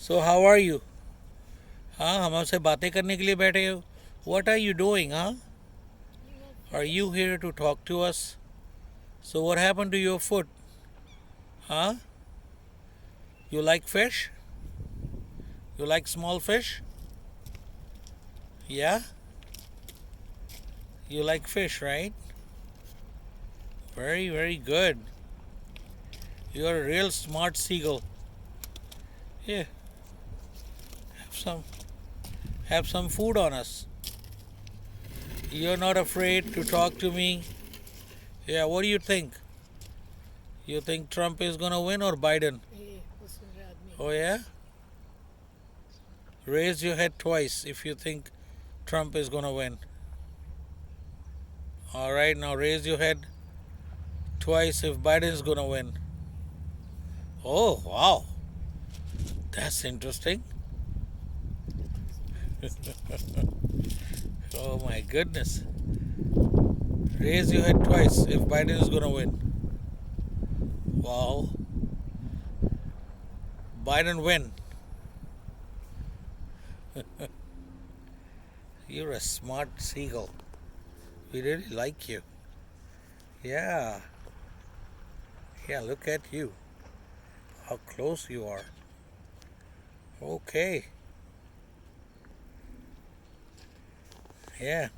So how are you? हाँ, हम हमसे बातें करने के लिए बैठे हो. What are you doing, huh? Are you here to talk to us? So what happened to your foot? Huh? You like fish? You like small fish? Yeah? You like fish, right? Very, very good. You're a real smart seagull. Yeah, have some have some food on us. You're not afraid to talk to me. Yeah, what do you think? You think Trump is gonna win or Biden? Oh yeah? Raise your head twice if you think Trump is gonna win. Alright, now raise your head twice if Biden is gonna win. Oh wow. That's interesting. Oh my goodness. Raise your head twice if Biden is gonna win. Wow. Biden win. You're a smart seagull. We really like you. Yeah. Yeah, look at you. How close you are. Okay. Yeah.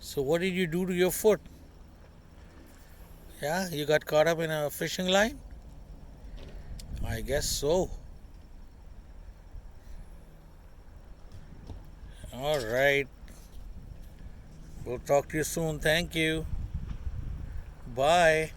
So what did you do to your foot? Yeah, you got caught up in a fishing line? I guess so. All right. We'll talk to you soon. Thank you. Bye.